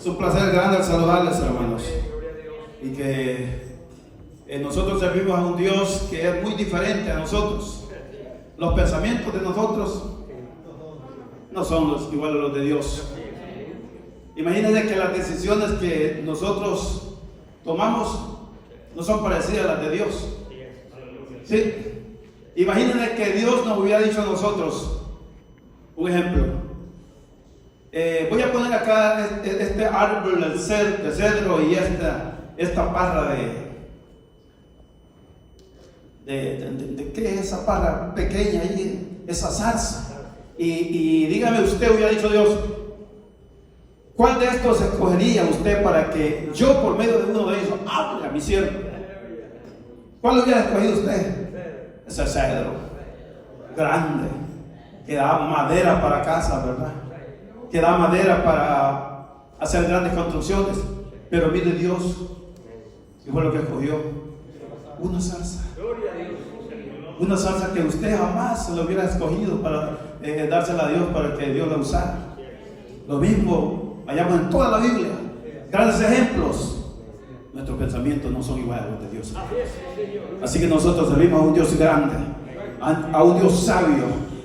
Es un placer grande al saludarles, hermanos. Y que nosotros servimos a un Dios que es muy diferente a nosotros. Los pensamientos de nosotros no son iguales a los de Dios. Imagínense que las decisiones que nosotros tomamos no son parecidas a las de Dios. ¿Sí? Imagínense que Dios nos hubiera dicho a nosotros, un ejemplo. Voy a poner acá este árbol de cedro y esta parra de ¿qué es esa parra pequeña ahí? Esa zarza. Y dígame usted, hubiera dicho Dios, ¿cuál de estos escogería usted para que yo por medio de uno de ellos hable a mi siervo? ¿Cuál hubiera escogido usted? Ese cedro grande que da madera para casa, ¿verdad? Que da madera para hacer grandes construcciones. Pero mire Dios, ¿qué fue lo que escogió? Una zarza. Una zarza que usted jamás se lo hubiera escogido para dársela a Dios, para que Dios la usara. Lo mismo hallamos en toda la Biblia. Grandes ejemplos. Nuestros pensamientos no son iguales a los de Dios. Así que nosotros servimos a un Dios grande, a un Dios sabio,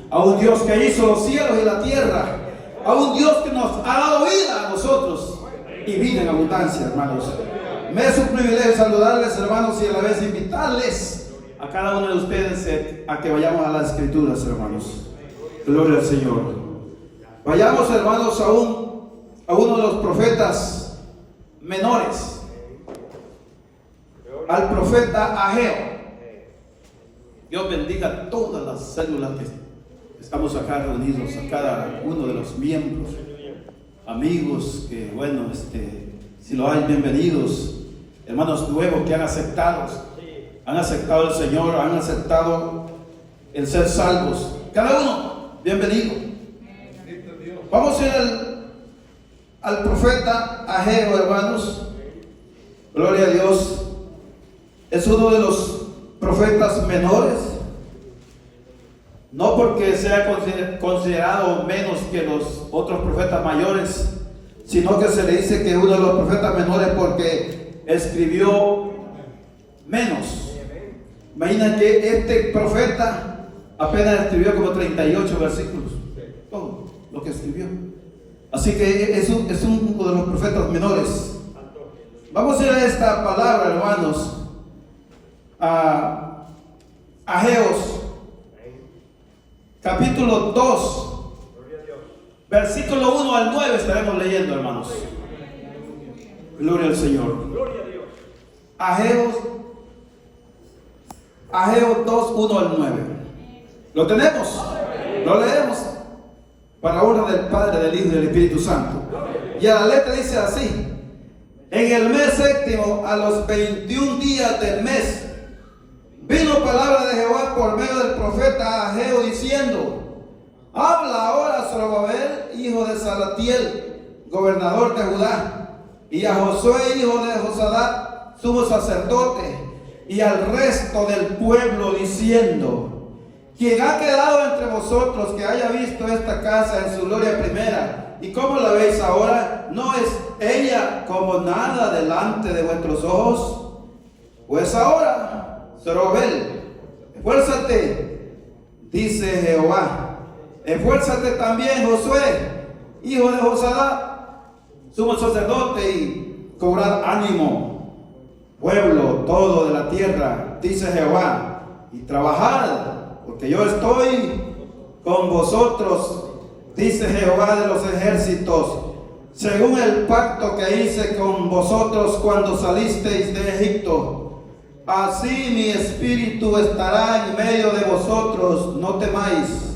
a un Dios que hizo los cielos y la tierra, a un Dios que nos ha dado vida a nosotros y vida en abundancia, hermanos. Me es un privilegio saludarles, hermanos, y a la vez invitarles a cada uno de ustedes a que vayamos a las Escrituras, hermanos. Gloria al Señor. Vayamos, hermanos, a uno de los profetas menores, al profeta Ageo. Dios bendiga todas las células que estamos acá reunidos, a cada uno de los miembros, amigos que, bueno, si lo hay, bienvenidos, hermanos nuevos que han aceptado el Señor, han aceptado el ser salvos. Cada uno, bienvenido. Vamos a ir al profeta Ageo, hermanos. Gloria a Dios. Es uno de los profetas menores, no porque sea considerado menos que los otros profetas mayores, sino que se le dice que es uno de los profetas menores porque escribió menos. Imagina que este profeta apenas escribió como 38 versículos, todo lo que escribió. Así que es uno de los profetas menores. Vamos a ir a esta palabra, hermanos, a Ageos, capítulo 2, versículo 1 al 9 estaremos leyendo, hermanos. Gloria al Señor. Ageos 2, 1 al 9. ¿Lo tenemos? Lo leemos para honra del Padre, del Hijo y del Espíritu Santo. Y a la letra dice así: en el mes séptimo, a los 21 días del mes, vino palabra de Jehová por medio del profeta Ageo diciendo: habla ahora a Zorobabel, hijo de Salatiel, gobernador de Judá, y a Josué, hijo de Josadat, sumo sacerdote, y al resto del pueblo, diciendo: quien ha quedado entre vosotros que haya visto esta casa en su gloria primera, y cómo la veis ahora, ¿no es ella como nada delante de vuestros ojos? Pues ahora, Zorobabel, esfuérzate, dice Jehová, esfuérzate también, Josué, hijo de Josadat, sumo sacerdote, y cobrad ánimo, pueblo todo de la tierra, dice Jehová, y trabajad, porque yo estoy con vosotros, dice Jehová de los ejércitos, según el pacto que hice con vosotros cuando salisteis de Egipto. Así mi espíritu estará en medio de vosotros, no temáis,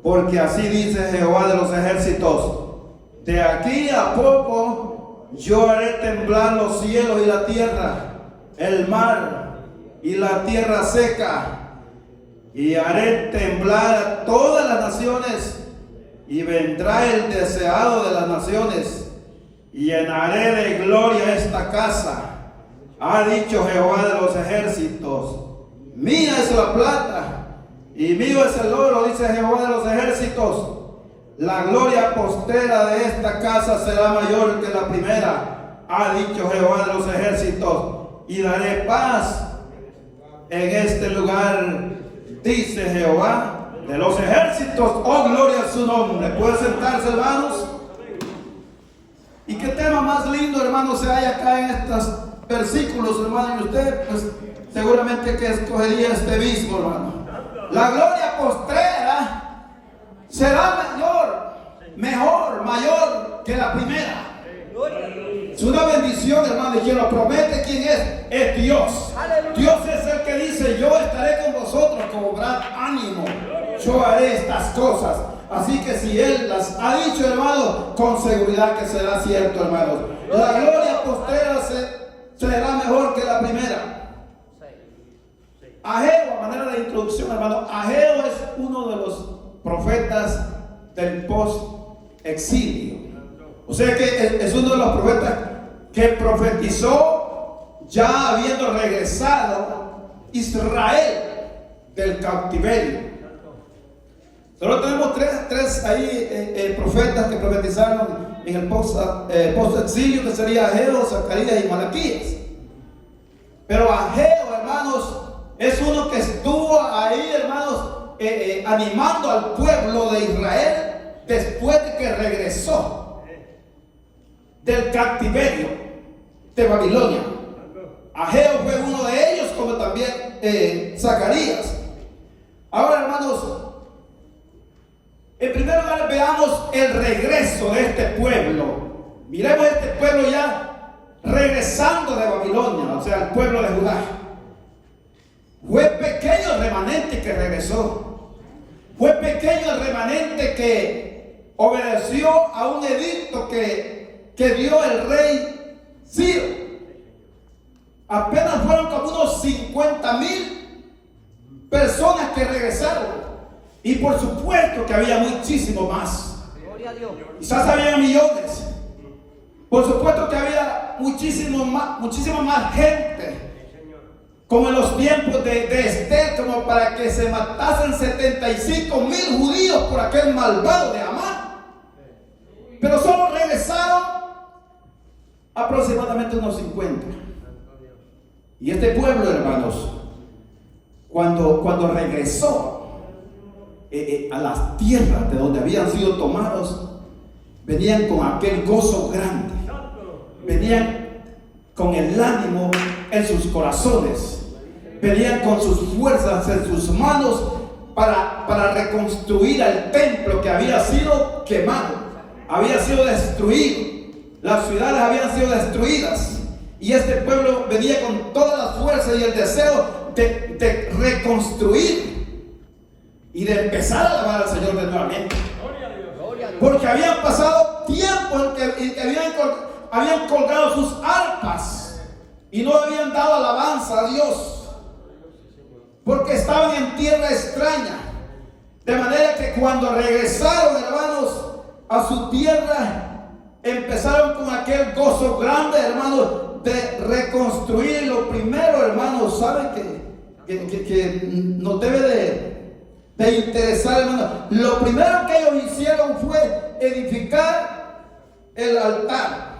porque así dice Jehová de los ejércitos: de aquí a poco yo haré temblar los cielos y la tierra, el mar y la tierra seca, y haré temblar a todas las naciones, y vendrá el deseado de las naciones, y llenaré de gloria esta casa. Ha dicho Jehová de los ejércitos: mía es la plata y mío es el oro, dice Jehová de los ejércitos. la gloria postrera de esta casa será mayor que la primera, ha dicho Jehová de los ejércitos, y daré paz en este lugar, dice Jehová de los ejércitos. Oh, gloria a su nombre. ¿Puede sentarse, hermanos? ¿Y qué tema más lindo, hermanos, se hay acá en estos versículos, hermano? Y usted, pues, seguramente que escogería este mismo, hermano. La gloria postrera será mayor que la primera. Es una bendición, hermano, y quien lo promete, ¿quién es? Es Dios. Dios es el que dice: yo estaré con vosotros con gran ánimo, yo haré estas cosas. Así que si Él las ha dicho, hermano, con seguridad que será cierto, hermano. La gloria postrera será mejor que la primera. Ageo, a manera de introducción, hermano, Ageo es uno de los profetas del post-exilio. O sea que es uno de los profetas que profetizó ya habiendo regresado Israel del cautiverio. Solo tenemos tres ahí profetas que profetizaron en el post-exilio, que sería Ageo, Zacarías y Malaquías. Pero Ageo, hermanos, es uno que estuvo ahí, hermanos, animando al pueblo de Israel después de que regresó del cautiverio de Babilonia. Ageo fue uno de ellos, como también Zacarías. Ahora, hermanos, en primer lugar veamos el regreso de este pueblo. Miremos este pueblo ya regresando de Babilonia, o sea, el pueblo de Judá. Fue pequeño el remanente que regresó. Fue pequeño el remanente que obedeció a un edicto que dio el rey Ciro. Apenas fueron como unos 50,000 personas que regresaron. Y por supuesto que había muchísimo más. Quizás había millones. Por supuesto que había muchísima más gente, como en los tiempos de Esther, como para que se matasen 75,000 judíos por aquel malvado de Amán. Pero solo regresaron aproximadamente unos 50. Y este pueblo, hermanos, cuando regresó a las tierras de donde habían sido tomados, venían con aquel gozo grande, venían con el ánimo en sus corazones, venían con sus fuerzas en sus manos para reconstruir el templo que había sido quemado, había sido destruido. Las ciudades habían sido destruidas y este pueblo venía con todas las fuerzas y el deseo de reconstruir y de empezar a alabar al Señor de nuevamente. Porque habían pasado tiempo en que habían colgado sus arpas y no habían dado alabanza a Dios, porque estaban en tierra extraña. De manera que cuando regresaron, hermanos, a su tierra, empezaron con aquel gozo grande, hermanos, de reconstruir. Lo primero, hermanos, ¿saben que nos debe de interesar, hermanos? Lo primero que ellos hicieron fue edificar el altar.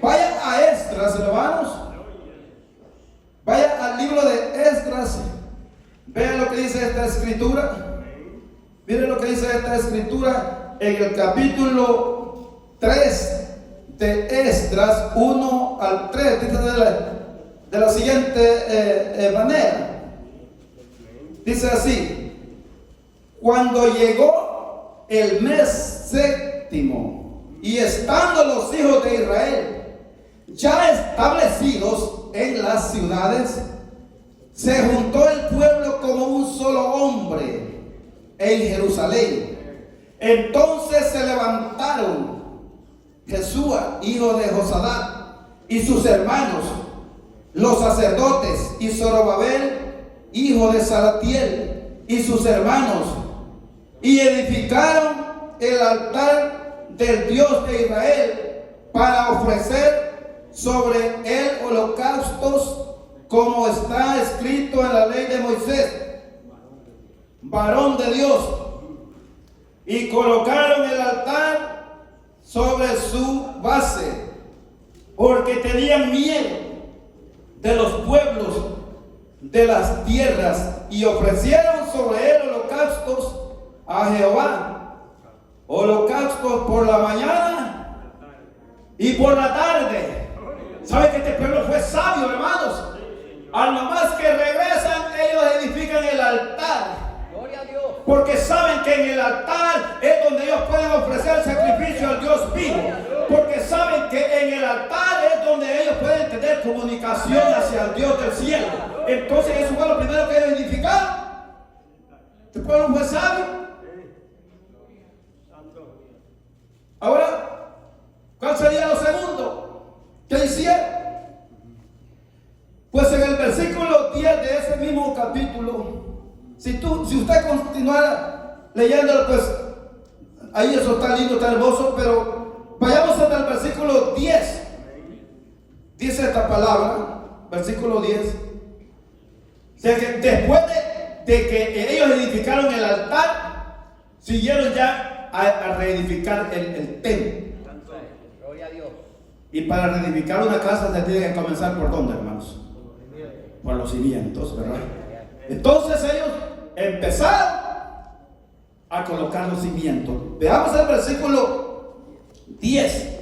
Vayan a Esdras, hermanos. Vayan al libro de Esdras. Vean lo que dice esta escritura. Miren lo que dice esta escritura en el capítulo 3 de Esdras 1 al 3. Dice de la siguiente manera. Dice así: cuando llegó el mes séptimo y estando los hijos de Israel ya establecidos en las ciudades, se juntó el pueblo como un solo hombre en Jerusalén. Entonces se levantaron Jesúa, hijo de Josadat, y sus hermanos, los sacerdotes, y Zorobabel, hijo de Salatiel, y sus hermanos, y edificaron el altar del Dios de Israel para ofrecer sobre él holocaustos, como está escrito en la ley de Moisés, varón de Dios. y colocaron el altar sobre su base, porque tenían miedo de los pueblos de las tierras, y ofrecieron sobre él holocaustos a Jehová, holocaustos por la mañana y por la tarde. ¿Sabe que este pueblo fue sabio, hermanos? Al nomás que regresan, ellos edifican el altar. Porque saben que en el altar es donde ellos pueden ofrecer sacrificio al Dios vivo. Porque saben que en el altar es donde ellos pueden tener comunicación hacia el Dios del cielo. Entonces eso fue lo primero que ellos edificaron. Este pueblo fue sabio. Ahora, ¿cuál sería lo segundo que hicieron? Pues en el versículo 10 de ese mismo capítulo, si usted continuara leyéndolo, pues ahí eso está lindo, está hermoso, pero vayamos hasta el versículo 10. Dice esta palabra, versículo 10. O sea que después de que ellos edificaron el altar, siguieron ya a reedificar el templo. Gloria a Dios. Y para reedificar una casa se tiene que comenzar por ¿dónde, hermanos? Por los cimientos, ¿verdad? Entonces ellos empezaron a colocar los cimientos. Veamos el versículo 10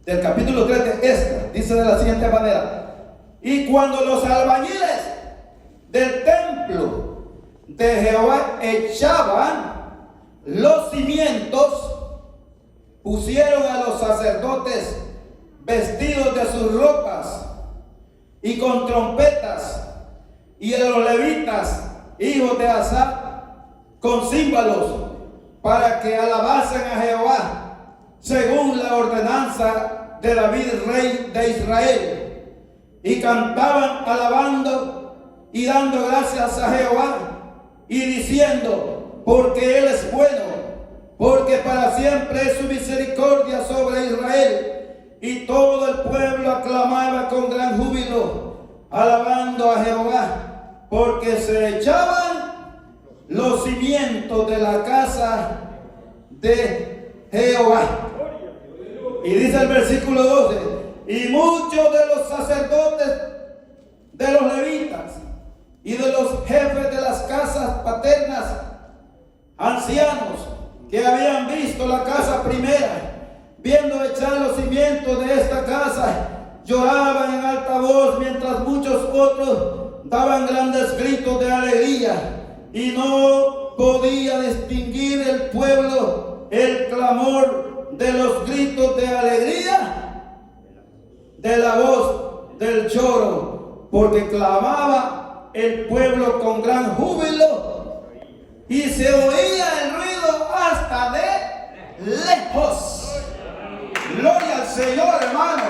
del capítulo 3 de Esdras. Dice de la siguiente manera: y cuando los albañiles del templo de Jehová echaban los cimientos, pusieron a los sacerdotes vestidos de sus ropas y con trompetas, y a los levitas, hijos de Asaf, con címbalos, para que alabasen a Jehová, según la ordenanza de David, rey de Israel. Y cantaban alabando y dando gracias a Jehová, y diciendo: porque Él es bueno, porque para siempre es su misericordia sobre Israel. Y todo el pueblo aclamaba con gran júbilo, alabando a Jehová, porque se echaban los cimientos de la casa de Jehová. Y dice el versículo 12: y muchos de los sacerdotes, de los levitas y de los jefes de las casas paternas, ancianos que habían visto la casa primera, viendo echar los cimientos de esta casa, lloraban en alta voz, mientras muchos otros daban grandes gritos de alegría, y no podía distinguir el pueblo el clamor de los gritos de alegría de la voz del lloro, porque clamaba el pueblo con gran júbilo, y se oía el ruido hasta de lejos. Gloria al Señor, hermano.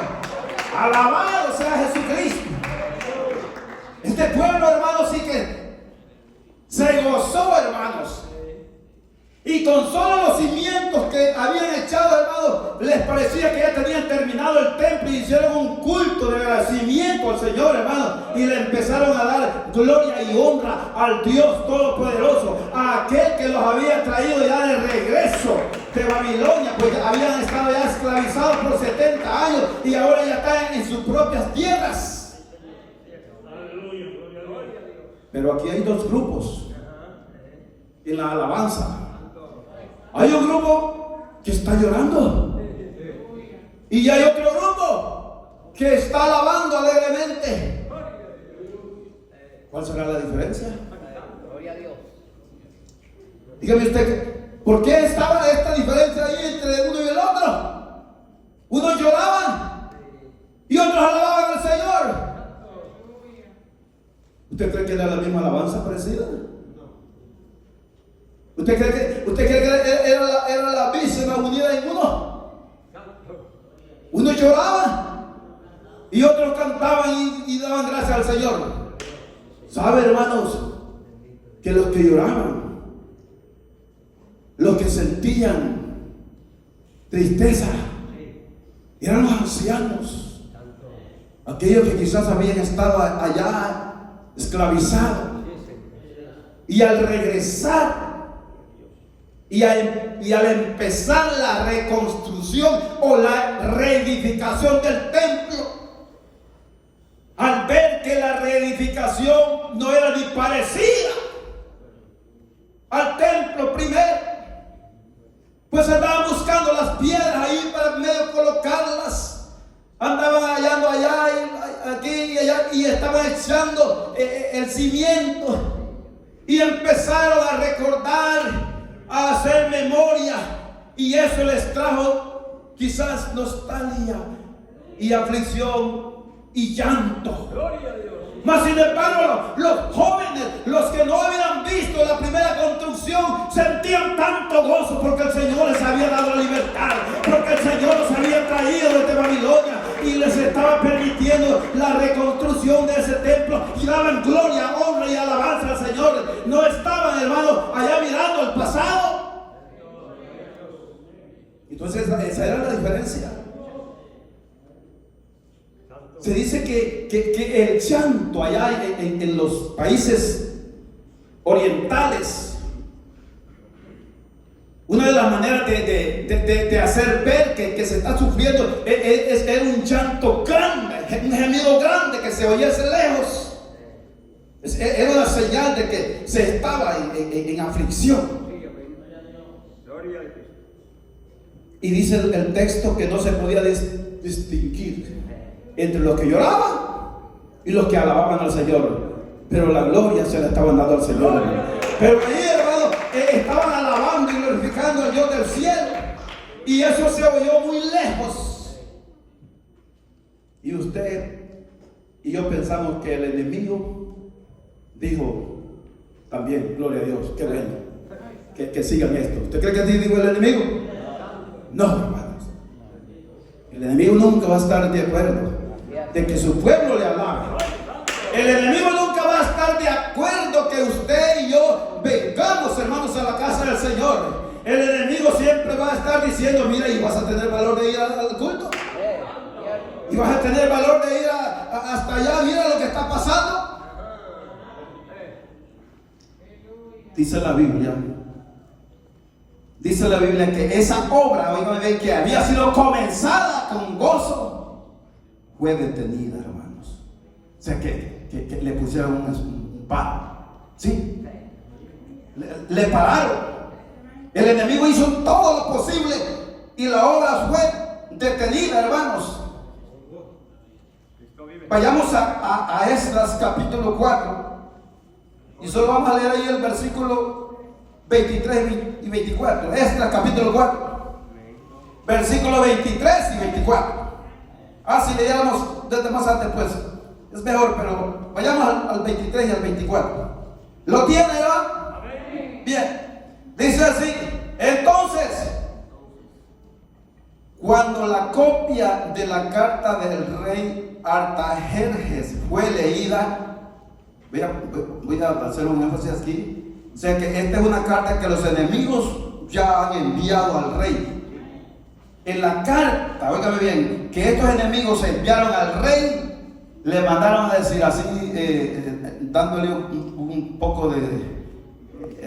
Alabado sea Jesucristo. Este pueblo, hermano, sí que se gozó, hermanos. Y con solo los cimientos que habían echado, hermanos, les parecía que ya tenían terminado el templo, y hicieron un culto de agradecimiento al Señor, hermanos, y le empezaron a dar gloria y honra al Dios Todopoderoso, a aquel que los había traído ya de regreso de Babilonia, pues habían estado ya esclavizados por 70 años y ahora ya están en sus propias tierras. Pero aquí hay dos grupos en la alabanza. Hay un grupo que está llorando, y hay otro grupo que está alabando alegremente. ¿Cuál será la diferencia? Gloria a Dios. Dígame usted, ¿por qué estaba esta diferencia ahí entre uno y el otro? Unos lloraban y otros alababan al Señor. ¿Usted cree que era la misma alabanza parecida? ¿Usted cree que era la víscera unida en uno? Unos lloraban y otros cantaban y daban gracias al Señor. ¿Sabe, hermanos? Que los que lloraban, los que sentían tristeza, eran los ancianos, aquellos que quizás habían estado allá esclavizados, y al regresar Y al empezar la reconstrucción o la reedificación del templo, al ver que la reedificación no era ni parecida al templo primero, pues andaban buscando las piedras ahí para medio colocarlas. Andaban hallando allá, aquí y allá, y estaban echando el cimiento. Y empezaron a recordar, a hacer memoria. Y eso les trajo quizás nostalgia y aflicción y llanto. Mas sin embargo, los jóvenes, los que no habían visto la primera construcción, sentían tanto gozo porque el Señor les había dado la libertad, porque el Señor los había traído desde Babilonia y les estaba permitiendo la reconstrucción de ese templo, y daban gloria, honra y alabanza al Señor. No estaban, hermanos, allá mirando el pasado. Entonces esa era la diferencia. Se dice que el llanto allá en los países orientales, una de las maneras de hacer ver que se está sufriendo es un llanto grande, un gemido grande que se oyese lejos. Era una señal de que se estaba en aflicción. Y dice el texto que no se podía distinguir entre los que lloraban y los que alababan al Señor, pero la gloria se la estaban dando al Señor. Pero ahí, hermano, estaban alabando y glorificando al Dios del cielo, y eso se oyó muy lejos. Y usted y yo pensamos que el enemigo dijo también, gloria a Dios, qué bueno, que sigan esto. ¿Usted cree que así dijo el enemigo? No, hermanos. El enemigo nunca va a estar de acuerdo de que su pueblo le alabe. El enemigo nunca va a estar de acuerdo que usted y yo vengamos, hermanos, a la casa del Señor. El enemigo siempre va a estar diciendo, mira, y vas a tener valor de ir al culto, y vas a tener valor de ir hasta allá, mira lo que está pasando. Dice la Biblia que esa obra, oigan bien, que había sido comenzada con gozo, fue detenida, hermanos. O sea que le pusieron un paro, ¿sí? Le pararon. El enemigo hizo todo lo posible y la obra fue detenida, hermanos. Vayamos a Esdras capítulo 4 y solo vamos a leer ahí el versículo 23 y 24. Esdras capítulo 4, versículo 23 y 24. Si leyéramos desde más antes, pues es mejor, pero vayamos al 23 y al 24. ¿Lo tiene, verdad? Bien, dice así: entonces, cuando la copia de la carta del rey Artajerjes fue leída, voy a hacer un énfasis aquí. O sea que esta es una carta que los enemigos ya han enviado al rey. En la carta, óigame bien, que estos enemigos enviaron al rey, le mandaron a decir así, dándole un poco de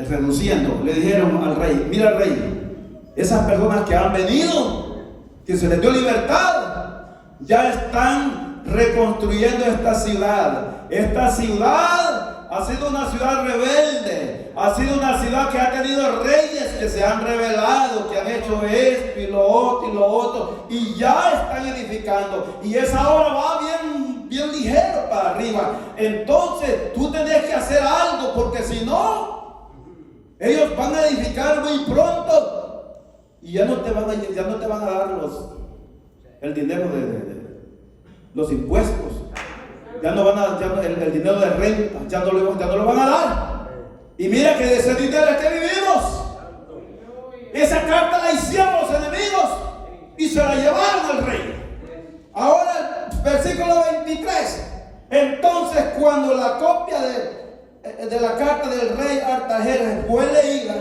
reduciendo, le dijeron al rey: mira, rey, esas personas que han venido, que se les dio libertad, ya están reconstruyendo esta ciudad. Esta ciudad ha sido una ciudad rebelde, ha sido una ciudad que ha tenido reyes que se han rebelado, que han hecho esto y lo otro, y ya están edificando, y esa obra va bien ligero para arriba. Entonces tú tenés que hacer algo, porque si no, ellos van a edificar muy pronto y ya no te van a dar el dinero de los impuestos. El dinero de renta ya no lo van a dar. Y mira que de ese dinero es que vivimos. Esa carta la hicieron los enemigos y se la llevaron al rey. Ahora el versículo 23. Entonces, cuando la copia de la carta del rey Artajerjes fue leída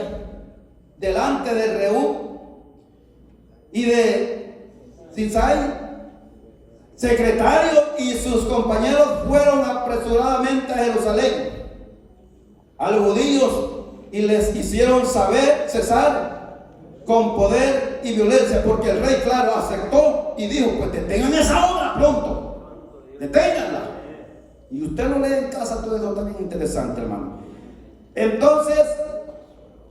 delante de Reú y de Sisai, secretario, y sus compañeros fueron apresuradamente a Jerusalén. A los judíos y les hicieron cesar con poder y violencia, porque el rey, claro, aceptó y dijo: pues detengan esa obra pronto, deténganla. Y usted lo lee en casa, todo eso también interesante, hermano. Entonces,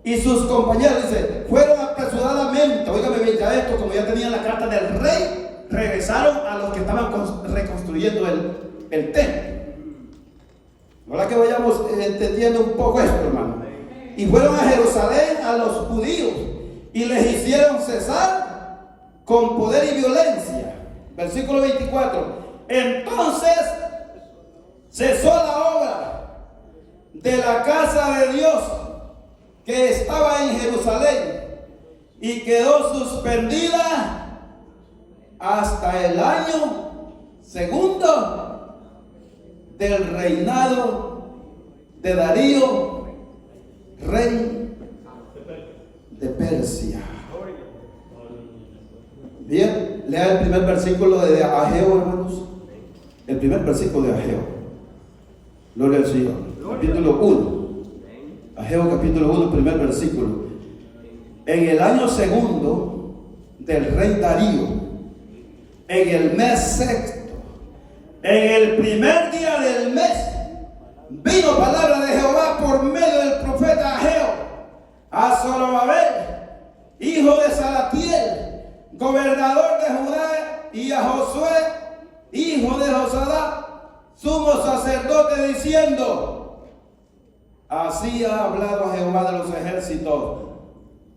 y sus compañeros, dice, fueron apresuradamente, óigame bien, ya esto, como ya tenían la carta del rey, regresaron a los que estaban reconstruyendo el templo. Ahora que vayamos entendiendo un poco esto, hermano. Y fueron a Jerusalén a los judíos y les hicieron cesar con poder y violencia. Versículo 24. Entonces cesó la obra de la casa de Dios que estaba en Jerusalén y quedó suspendida hasta el año segundo del reinado de Darío, rey de Persia. Bien, lea el primer versículo de Ageo, hermanos. El primer versículo de Ageo. Gloria al Señor. Capítulo 1. Ageo capítulo 1, primer versículo. En el año segundo del rey Darío, en el mes sexto, en el primer día del mes, vino palabra de Jehová por medio del profeta Ageo a Zorobabel, hijo de Salatiel, gobernador de Judá, y a Josué, hijo de Josadá, sumo sacerdote, diciendo: así ha hablado Jehová de los ejércitos,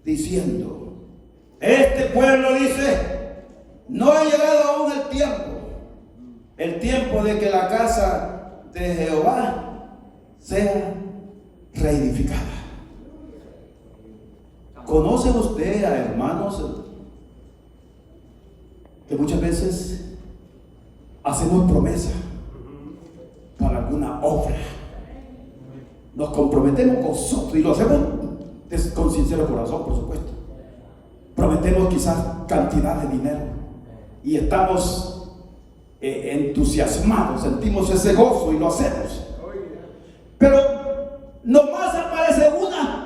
diciendo: este pueblo dice, no ha llegado aún el tiempo de que la casa de Jehová sea reedificada. ¿Conoce usted a hermanos que muchas veces hacemos promesa para alguna obra? Nos comprometemos con nosotros y lo hacemos con sincero corazón, por supuesto. Prometemos quizás cantidad de dinero y estamos entusiasmados, sentimos ese gozo y lo hacemos. Pero nomás aparece una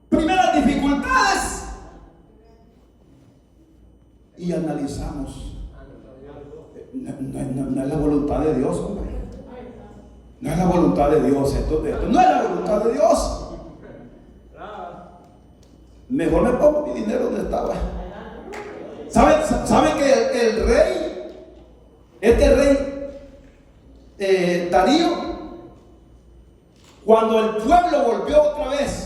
primeras dificultades y analizamos. No es la voluntad de Dios, hombre. No es la voluntad de Dios, esto no es la voluntad de Dios. Mejor me pongo mi dinero donde estaba. ¿Saben que el rey, este rey Darío, cuando el pueblo volvió otra vez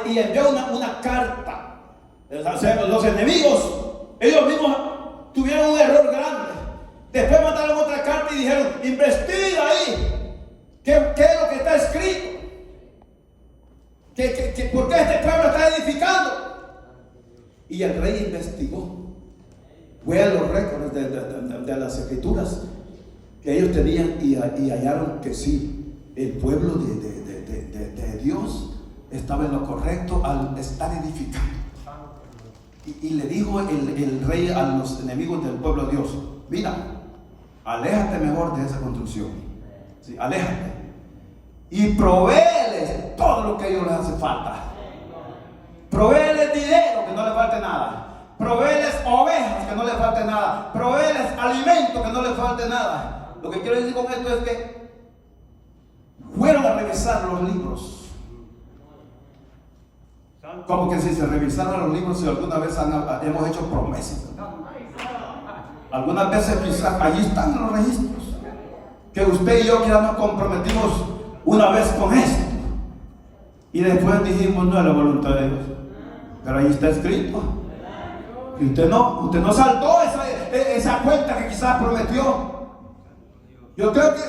y envió una carta, los enemigos, ellos mismos tuvieron un error grande. Después mandaron otra carta y dijeron: investiga ahí qué es lo que está escrito, por qué este pueblo está edificando. Y el rey investigó, fue a los récords de las escrituras que ellos tenían y hallaron que sí, el pueblo de Dios estaba en lo correcto al estar edificando. Y le dijo el rey a los enemigos del pueblo de Dios: mira, aléjate mejor de esa construcción, ¿sí? Aléjate y provéeles todo lo que a ellos les hace falta. Provéeles dinero, que no les falte nada. Provéeles ovejas, que no les falte nada. Provéeles alimento, que no les falte nada. Lo que quiero decir con esto es que fueron a revisar los libros. Como que si se revisaran los libros, si alguna vez hemos hecho promesas, algunas veces quizás allí están los registros que usted y yo ya nos comprometimos una vez con esto y después dijimos: no es la voluntad de Dios, pero ahí está escrito. Y usted no saltó esa cuenta que quizás prometió. Yo creo que,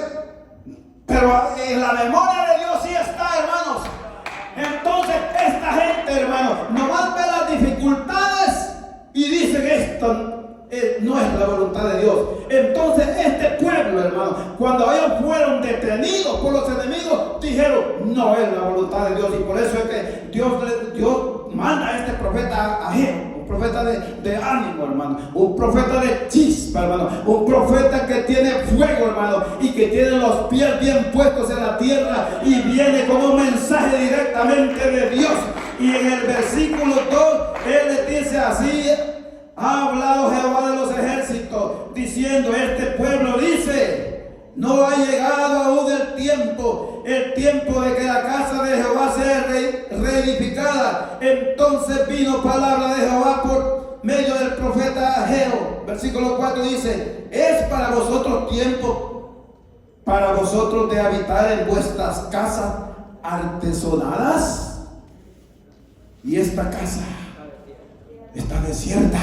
pero en la memoria de Dios sí está, hermanos. Entonces esta gente, hermanos, nomás ve las dificultades y dicen: esto no es la voluntad de Dios. Entonces este pueblo, hermano, cuando ellos fueron detenidos por los enemigos, dijeron: no es la voluntad de Dios. Y por eso es que Dios manda a este profeta Ageo, un profeta de ánimo, hermano, un profeta de chispa, hermano, un profeta que tiene fuego, hermano, y que tiene los pies bien puestos en la tierra y viene con un mensaje directamente de Dios. Y en el versículo 2 él le dice así: ha hablado Jehová de los ejércitos, diciendo, este pueblo dice, no ha llegado aún el tiempo de que la casa de Jehová sea reedificada. Entonces vino palabra de Jehová por medio del profeta Ageo. Versículo 4 dice: es para vosotros tiempo, para vosotros de habitar en vuestras casas artesonadas, y esta casa está desierta.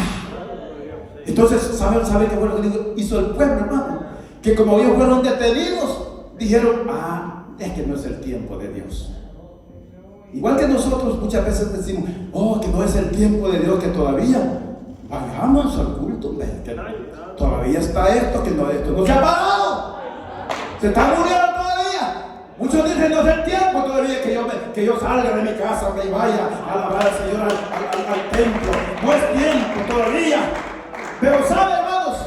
Entonces, ¿saben qué fue lo que hizo el pueblo, hermano? Que como ellos fueron detenidos, dijeron: es que no es el tiempo de Dios. Igual que nosotros muchas veces decimos: que no es el tiempo de Dios, que todavía vayamos al culto, que todavía está esto no se ha parado, se está muriendo todavía. Muchos dicen: no es el tiempo todavía que yo salga de mi casa y vaya a alabar al Señor al templo. No es tiempo todavía. Pero ¿sabe, hermanos?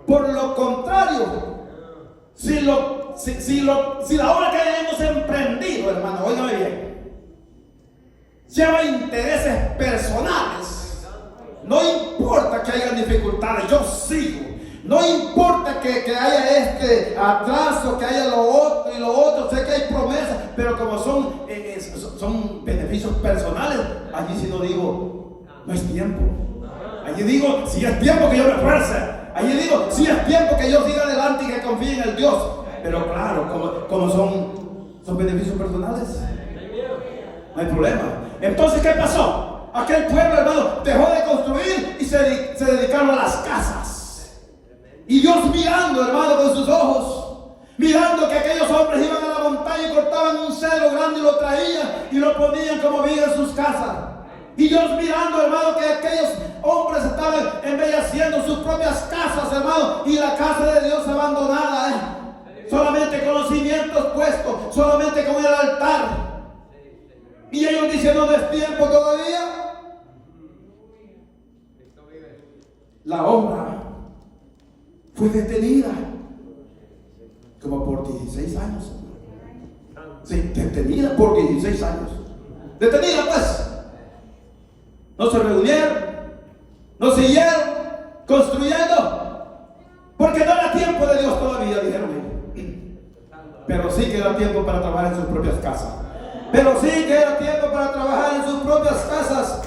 Por lo contrario, si la obra que hemos emprendido, hermano, óigame bien, lleva intereses personales, no importa que haya dificultades, yo sigo. No importa que haya este atraso, que haya lo otro y lo otro, sé que hay promesas, pero como son beneficios personales, allí sí no digo, no es tiempo. Allí digo, si es tiempo que yo me esfuerce. Allí digo, si es tiempo que yo siga adelante y que confíe en el Dios. Pero claro, como son beneficios personales, no hay problema. Entonces, ¿qué pasó? Aquel pueblo, hermano, dejó de construir y se dedicaron a las casas. Y Dios mirando, hermano, con sus ojos, mirando que aquellos hombres iban a la montaña y cortaban un cedro grande y lo traían y lo ponían como viga en sus casas. Y Dios mirando, hermano, que aquellos hombres estaban embelleciendo sus propias casas, hermano, y la casa de Dios abandonada, solamente con los cimientos puestos, solamente con el altar. Y ellos dicen: no es tiempo todavía. La obra fue detenida como por 16 años. Sí, detenida por 16 años. Detenida, pues. No se reunieron, no siguieron construyendo, porque no era tiempo de Dios todavía, dijeron ellos. Pero sí queda tiempo para trabajar en sus propias casas. Pero sí queda tiempo para trabajar en sus propias casas.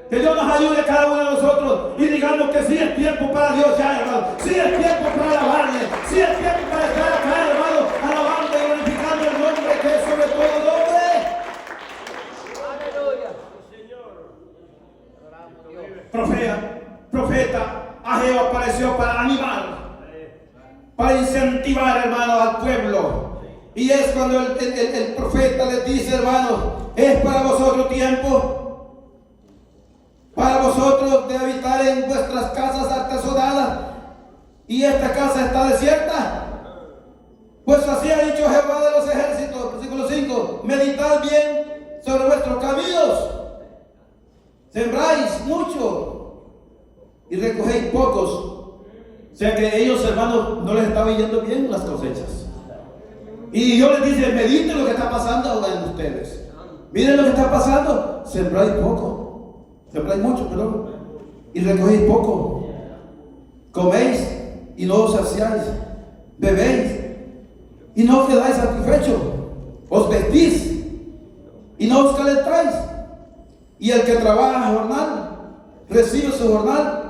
Que Dios nos ayude a cada uno de nosotros y digamos que sí es tiempo para Dios ya, hermano. Sí es tiempo para alabarle. Sí es tiempo para estar acá, hermano, alabando y glorificando el nombre que es sobre todo nombre. Profeta Ageo apareció para animar, para incentivar, hermano, al pueblo. Y es cuando el profeta les dice: hermano, es para vosotros tiempo, para vosotros de habitar en vuestras casas artesonadas, y esta casa está desierta. Pues así ha dicho Jehová de los ejércitos. Versículo 5: meditad bien sobre vuestros caminos, sembráis mucho y recogéis pocos. O sea que ellos, hermanos, no les estaba yendo bien las cosechas. Y Dios les dice: mediten lo que está pasando ahora en ustedes. Miren lo que está pasando. Sembráis poco, sembráis mucho, perdón, y recogéis poco. Coméis y no os saciáis. Bebéis y no os quedáis satisfechos. Os vestís y no os calentáis. Y el que trabaja jornal recibe su jornal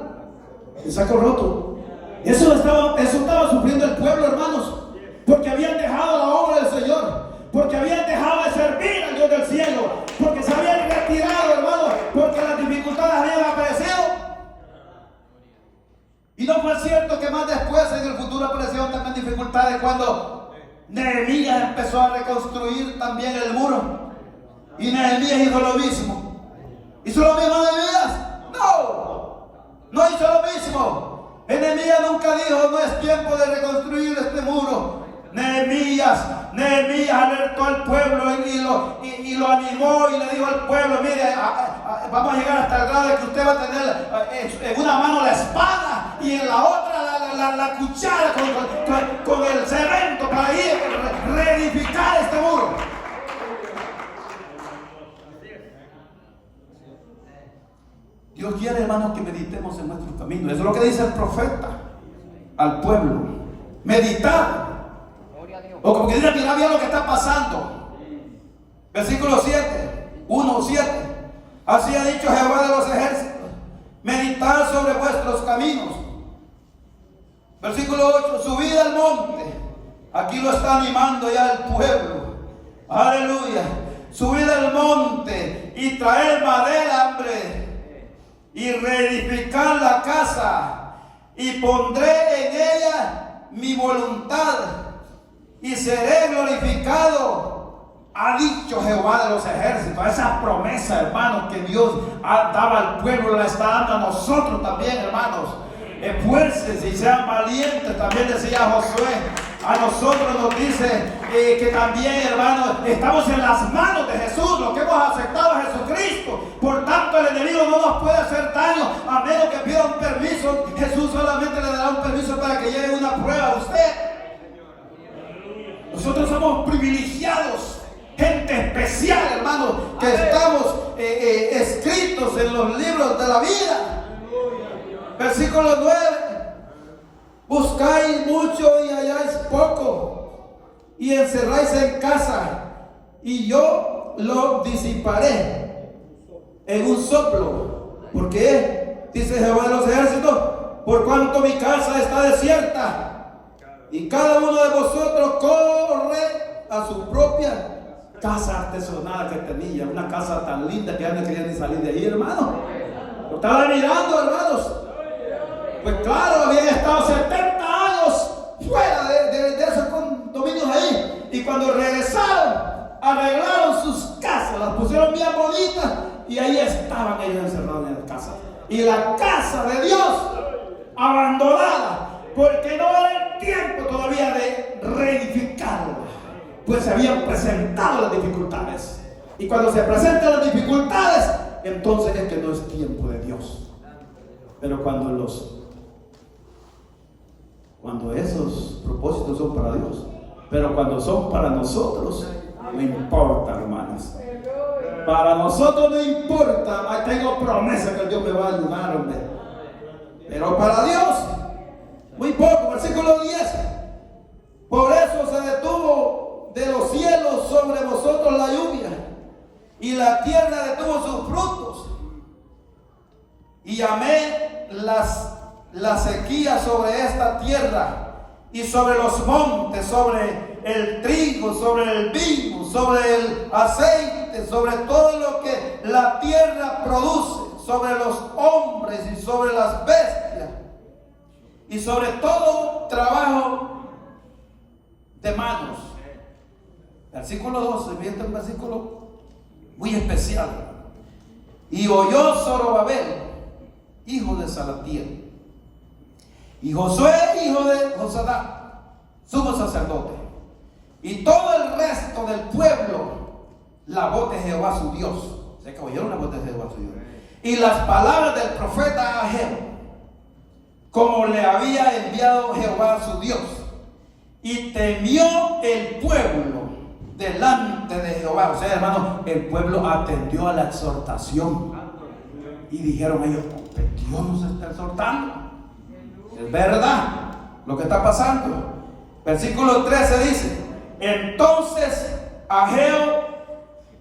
en saco roto. Eso estaba sufriendo el pueblo, hermanos, porque habían dejado la obra del Señor, porque habían dejado de servir al Dios del cielo, porque se habían retirado, hermano, porque las dificultades habían aparecido. Y no fue cierto que más después en el futuro aparecieron también dificultades cuando Nehemías empezó a reconstruir también el muro. Y Nehemías hizo lo mismo. ¿Hizo lo mismo Nehemías? No hizo lo mismo. Nehemías nunca dijo: no es tiempo de reconstruir este muro. Nehemías alertó al pueblo y lo animó y le dijo al pueblo: mire, vamos a llegar hasta el grado de que usted va a tener en una mano la espada y en la otra la cuchara con el cemento para ir a reedificar este muro. Dios quiere, hermanos, que meditemos en nuestro camino. Eso es lo que dice el profeta al pueblo: meditar. O como que diga: mira bien lo que está pasando. Versículo 7, 1:7. Así ha dicho Jehová de los ejércitos: meditad sobre vuestros caminos. Versículo 8: subid al monte. Aquí lo está animando ya el pueblo. Aleluya. Subid al monte y traed madera, hombre, y reedificar la casa, y pondré en ella mi voluntad, y seré glorificado, ha dicho Jehová de los ejércitos. Esa promesa, hermanos, que Dios daba al pueblo, la está dando a nosotros también, hermanos. Esfuércense y sean valientes, también decía Josué. A nosotros nos dice que también, hermanos, estamos en las manos de Jesús, los que hemos aceptado a Jesucristo. Por tanto, el enemigo no nos puede hacer daño a menos que pida un permiso. Jesús solamente le dará un permiso para que lleve una prueba a usted. Nosotros somos privilegiados, gente especial, hermanos, que estamos escritos en los libros de la vida. Versículo 9: buscáis mucho y halláis poco, y encerráis en casa, y yo lo disiparé en un soplo. ¿Por qué? Dice Jehová de los ejércitos: por cuanto mi casa está desierta, y cada uno de vosotros corre a su propia casa artesanal que tenía. Una casa tan linda que ya no quería ni salir de ahí, hermano. Lo estaba mirando, hermanos. Pues claro, habían estado 70 años fuera de esos condominios ahí. Y cuando regresaron, arreglaron sus casas, las pusieron bien bonitas, y ahí estaban ellos encerrados en la casa. Y la casa de Dios abandonada, porque no era el tiempo todavía de reedificarla, pues se habían presentado las dificultades. Y cuando se presentan las dificultades, entonces es que no es tiempo de Dios. Pero cuando esos propósitos son para Dios, pero cuando son para nosotros, no importa, hermanos. Para nosotros no importa. Tengo promesa que Dios me va a ayudar, hombre. Pero para Dios, muy poco. Versículo 10: por eso se detuvo de los cielos sobre vosotros la lluvia, y la tierra detuvo sus frutos, y llamé la sequía sobre esta tierra, y sobre los montes, sobre el trigo, sobre el vino, sobre el aceite, sobre todo lo que la tierra produce, sobre los hombres y sobre las bestias, y sobre todo trabajo de manos. Versículo 12, viene un versículo muy especial. Y oyó Zorobabel, hijo de Salatiel, y Josué, hijo de Josadá, sumo sacerdote, y todo el resto del pueblo, la voz de Jehová su Dios. ¿Se que oyeron la voz de Jehová su Dios? Y las palabras del profeta Ageo, como le había enviado Jehová su Dios. Y temió el pueblo delante de Jehová. O sea, hermano, el pueblo atendió a la exhortación. Y dijeron ellos: Dios nos está exhortando. Es verdad lo que está pasando. Versículo 13 dice: entonces Ageo,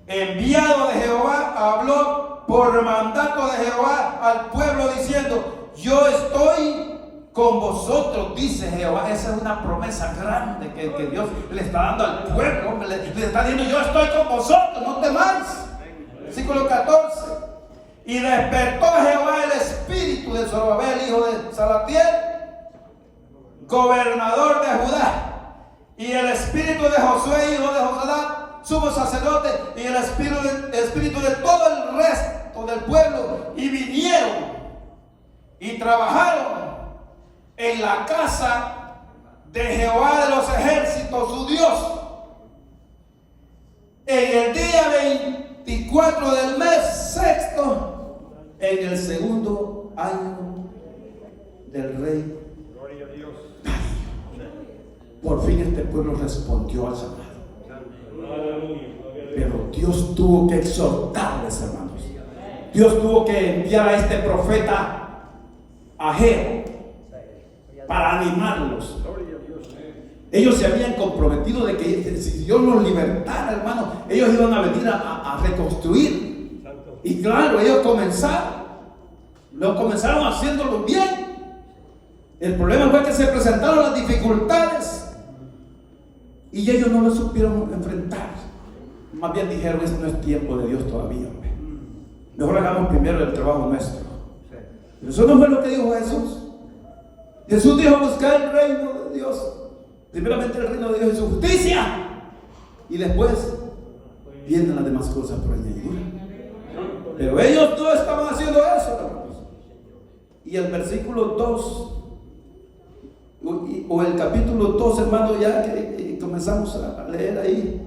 enviado de Jehová, habló por mandato de Jehová al pueblo diciendo: yo estoy con vosotros, dice Jehová. Esa es una promesa grande que Dios le está dando al pueblo. Le está diciendo: yo estoy con vosotros, no temáis. Versículo 14: y despertó a Jehová el espíritu de Zorobabel, hijo de Salatiel, gobernador de Judá, y el espíritu de Josué, hijo de Josadá, sumo sacerdote, y el espíritu de todo el resto del pueblo, y vinieron y trabajaron en la casa de Jehová de los ejércitos, su Dios, en el día 24 del mes sexto, en el segundo año del rey Darío. Por fin este pueblo respondió al llamado. Pero Dios tuvo que exhortarles, hermanos. Dios tuvo que enviar a este profeta Ageo para animarlos. Ellos se habían comprometido de que si Dios los libertara, hermano, ellos iban a venir a reconstruir. Y claro, ellos comenzaron haciéndolo bien. El problema fue que se presentaron las dificultades y ellos no lo supieron enfrentar. Más bien dijeron, este no es tiempo de Dios todavía, hombre. Mejor hagamos primero el trabajo nuestro. Pero eso no fue lo que dijo Jesús. Jesús dijo: buscar el reino de Dios. Primeramente el reino de Dios y su justicia, y después vienen las demás cosas por añadidura. Pero ellos no estaban haciendo eso, hermanos. Y el versículo 2 o el capítulo 2, hermano, ya que comenzamos a leer ahí,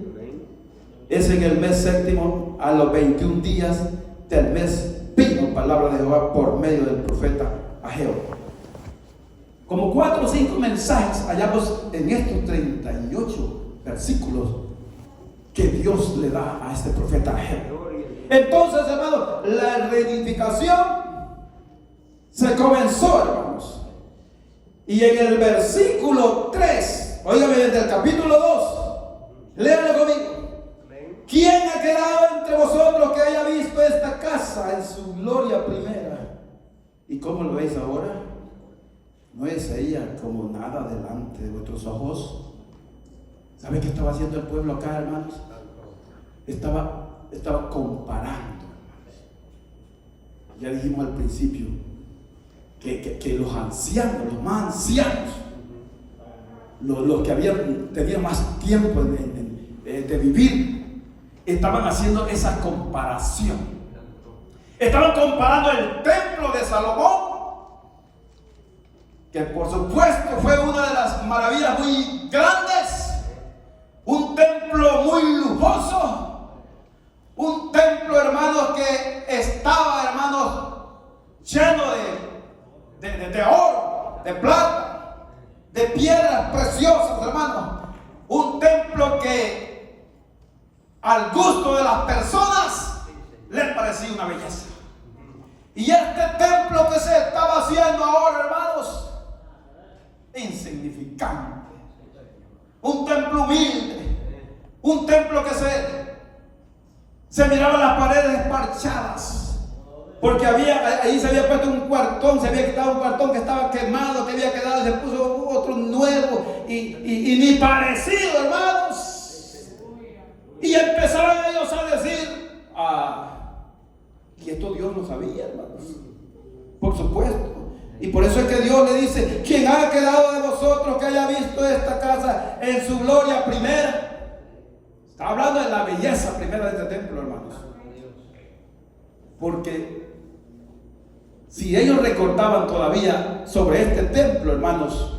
es en el mes séptimo, a los 21 días del mes, vino palabra de Jehová por medio del profeta Ageo. Como 4 o 5 mensajes hallamos en estos 38 versículos que Dios le da a este profeta Ageo. Entonces, hermanos, la reedificación se comenzó, hermanos. Y en el versículo 3, óigame, desde el capítulo 2, léanlo conmigo. ¿Quién ha quedado entre vosotros que haya visto esta casa en su gloria primera? ¿Y cómo lo veis ahora? ¿No es ella como nada delante de vuestros ojos? ¿Sabe qué estaba haciendo el pueblo acá, hermanos? Estaba comparando, hermanos. Ya dijimos al principio que los ancianos, los más ancianos, los que tenían más tiempo de vivir, estaban haciendo esa comparación. Estaban comparando el templo de Salomón, que por supuesto fue una de las maravillas muy grandes, un templo muy lujoso, un templo, hermanos, que estaba, hermanos, lleno de oro, de plata, de piedras preciosas, hermanos. Un templo que al gusto de las personas le parecía una belleza. Y este templo que se estaba haciendo ahora, hermanos, insignificante, un templo humilde, un templo que se miraban las paredes parchadas, porque ahí se había puesto un cuartón, se había quitado un cuartón que estaba quemado, que había quedado, y se puso otro nuevo y ni parecido, hermanos. Y empezaron ellos a decir: y esto Dios lo sabía, hermanos, por supuesto. Y por eso es que Dios le dice: ¿quién ha quedado de vosotros que haya visto esta casa en su gloria primera? Está hablando de la belleza primera de este templo, hermanos. Porque si ellos recordaban todavía sobre este templo, hermanos,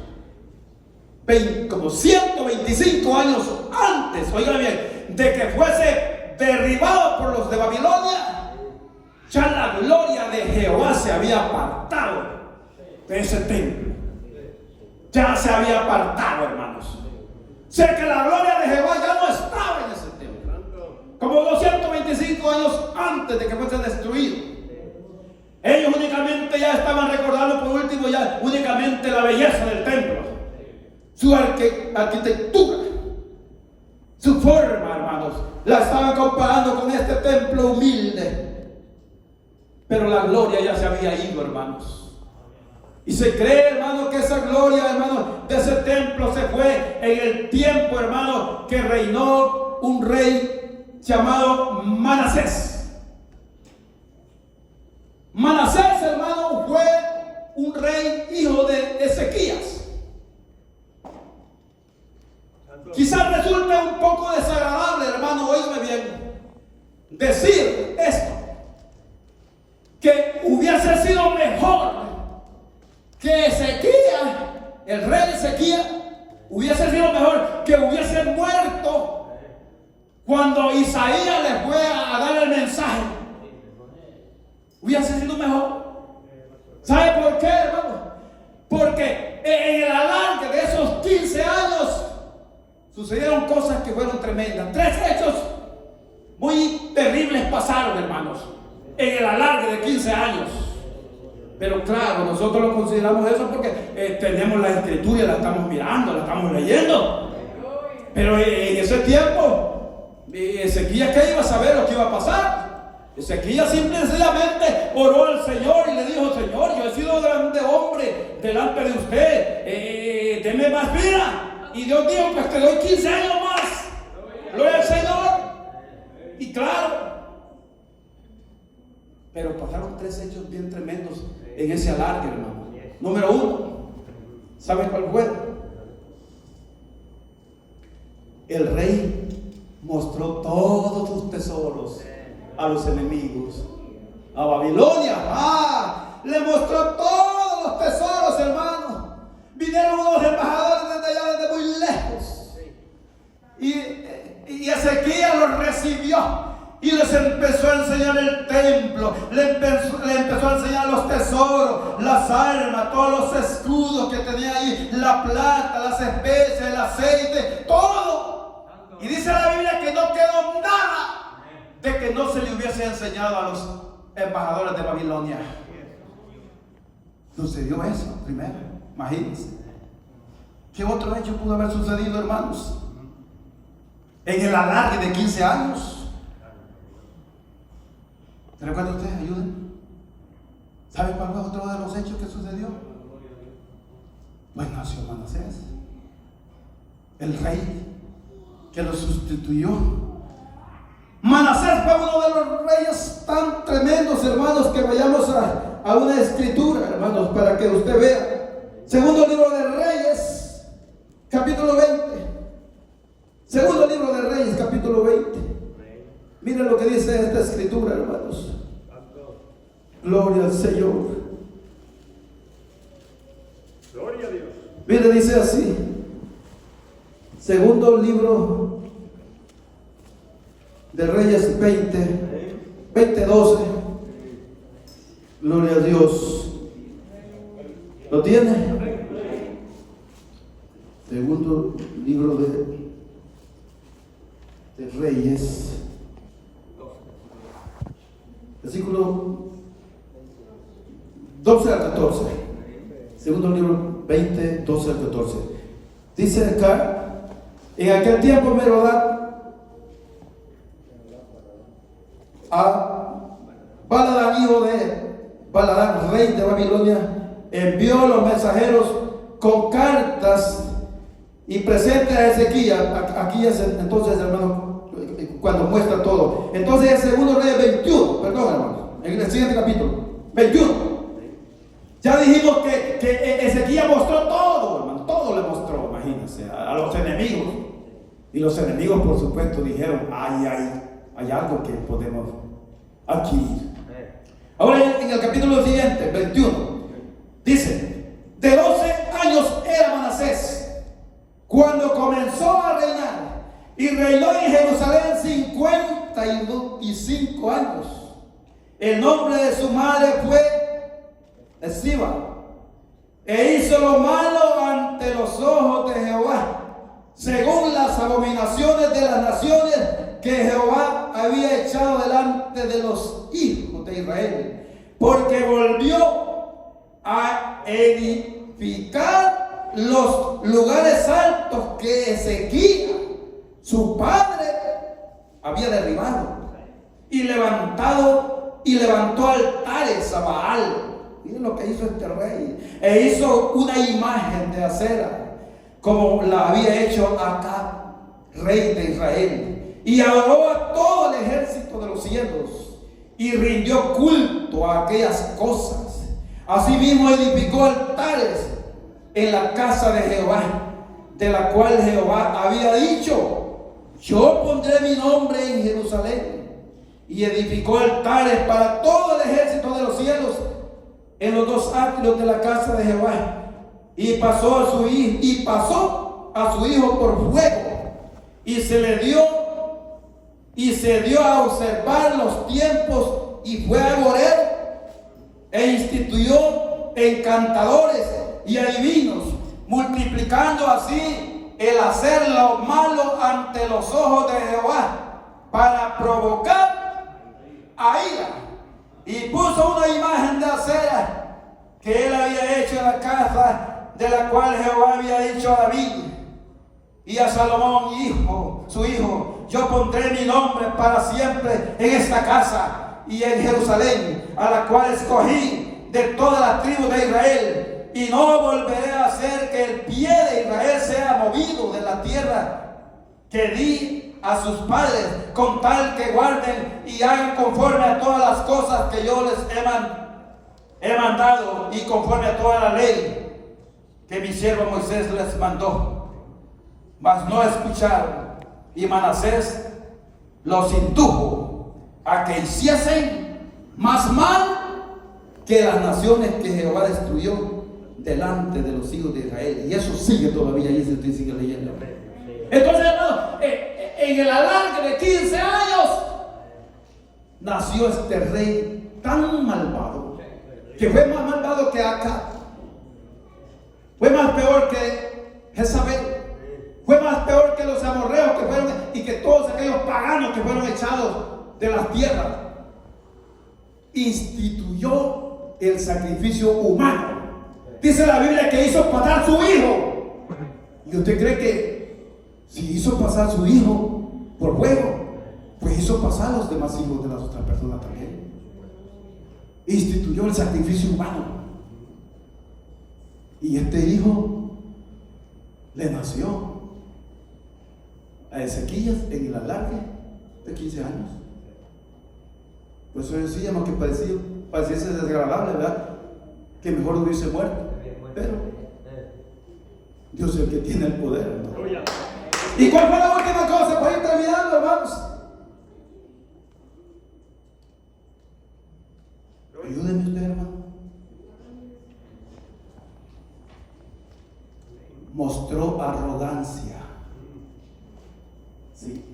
como 125 años antes, oigan bien, de que fuese derribado por los de Babilonia, ya la gloria de Jehová se había apartado de ese templo. Ya se había apartado, hermanos. Sé que la gloria de Jehová ya no estaba en ese templo, como 225 años antes de que fuese destruido. Ellos únicamente ya estaban recordando, por último, ya únicamente la belleza del templo, su arquitectura, su forma, hermanos. La estaban comparando con este templo humilde, pero la gloria ya se había ido, hermanos. Y se cree, hermano, que esa gloria, hermano, de ese templo se fue en el tiempo, hermano, que reinó un rey llamado Manasés. Manasés, hermano, fue un rey hijo de Ezequías. Quizás resulte un poco desagradable, hermano, oígame bien, decir esto, que hubiese sido mejor que Ezequías, el rey Ezequías, Hubiese sido mejor que hubiese muerto cuando Isaías le fue a dar el mensaje. Hubiese sido mejor. ¿Sabe por qué, hermano? Porque en el alargue de esos 15 años sucedieron cosas que fueron tremendas. 3 hechos muy terribles pasaron, hermanos, en el alargue de 15 años. Pero claro, nosotros lo consideramos eso porque tenemos la escritura y la estamos mirando, la estamos leyendo. Pero en ese tiempo, Ezequías, ¿qué iba a saber lo que iba a pasar? Ezequías simplemente oró al Señor y le dijo: Señor, yo he sido grande hombre delante de usted, deme más vida. Y Dios dijo: pues te doy 15 años más. Gloria al Señor. Y claro, pero pasaron 3 hechos bien tremendos en ese alargue, hermano. Número 1, ¿saben cuál fue? El rey mostró todos sus tesoros a los enemigos, a Babilonia. Le mostró todos los tesoros, hermano. Vinieron unos embajadores desde allá, desde muy lejos, y Ezequías los recibió y les empezó a enseñar el templo, le empezó a enseñar los tesoros, las armas, todos los escudos que tenía ahí, la plata, las especias, el aceite, todo. Y dice la Biblia que no quedó nada de que no se le hubiese enseñado a los embajadores de Babilonia. Sucedió eso primero, imagínense. ¿Qué otro hecho pudo haber sucedido, hermanos? En el alargue de 15 años. ¿Se recuerda usted? Ayuden. ¿Sabe cuál fue otro de los hechos que sucedió? Pues nació Manasés, el rey que lo sustituyó. Manasés fue uno de los reyes tan tremendos, hermanos, que vayamos a una escritura, hermanos, para que usted vea. Segundo libro de Reyes, capítulo 20. Segundo libro de Reyes, capítulo 20. Miren lo que dice esta escritura, hermanos. Gloria al Señor. Gloria a Dios. Mire, dice así. Segundo libro de Reyes 20:12. Gloria a Dios. ¿Lo tiene? Segundo libro de Reyes, versículo 12 al 14. Segundo libro 20, 12 al 14. Dice acá: en aquel tiempo Merodach a Baladán, hijo de Baladán, rey de Babilonia, envió los mensajeros con cartas y presente a Ezequías. Aquí es entonces, hermano, cuando muestra todo. Entonces el segundo rey 21, perdón, hermano, en el siguiente capítulo 21. Ya dijimos que Ezequías mostró todo, hermano, todo le mostró, imagínense, a los enemigos. Y los enemigos, por supuesto, dijeron: hay algo que podemos adquirir. Ahora en el capítulo siguiente, 21, dice: de 12 años era Manasés cuando comenzó a reinar, y reinó en Jerusalén 55 años. El nombre de su madre fue Esiba, e hizo lo malo ante los ojos de Jehová, según las abominaciones de las naciones que Jehová había echado delante de los hijos de Israel, porque volvió a edificar los lugares altos que Ezequías, su padre, había derribado, y levantó altares a Baal. Miren lo que hizo este rey. E hizo una imagen de acera, como la había hecho Acab, rey de Israel, y adoró a todo el ejército de los cielos, y rindió culto a aquellas cosas. Asimismo edificó altares en la casa de Jehová, de la cual Jehová había dicho: yo pondré mi nombre en Jerusalén. Y edificó altares para todo el ejército de los cielos en los 2 atrios de la casa de Jehová. Y pasó a su hijo por fuego y se dio a observar los tiempos y fue agorero e instituyó encantadores y adivinos, multiplicando así el hacer lo malo ante los ojos de Jehová para provocar a ira, y puso una imagen de acera que él había hecho en la casa de la cual Jehová había dicho a David y a Salomón su hijo: yo pondré mi nombre para siempre en esta casa y en Jerusalén, a la cual escogí de todas las tribus de Israel, y no volveré a hacer que el pie de Israel sea movido de la tierra que di a sus padres, con tal que guarden y hagan conforme a todas las cosas que yo les he mandado, y conforme a toda la ley que mi siervo Moisés les mandó. Mas no escucharon, y Manasés los indujo a que hiciesen más mal que las naciones que Jehová destruyó delante de los hijos de Israel. Y eso sigue todavía ahí, si usted sigue leyendo. Entonces, hermano, en el alargue de 15 años nació este rey tan malvado, que fue más malvado que Acab, fue más peor que Jezabel, fue más peor que los amorreos que fueron, y que todos aquellos paganos que fueron echados de las tierras. Instituyó el sacrificio humano. Dice la Biblia que hizo pasar su hijo. ¿Y usted cree que si hizo pasar su hijo por fuego, pues hizo pasar a los demás hijos de las otras personas también? Instituyó el sacrificio humano. Y este hijo le nació a Ezequías en el alargue de 15 años. Por eso decía, que pareciese desagradable, ¿verdad? Que mejor hubiese muerto. Pero Dios es el que tiene el poder, ¿no? ¿Y cuál fue la última cosa? Para ir terminando, hermanos. Ayúdenme usted, hermano. Mostró arrogancia. Sí.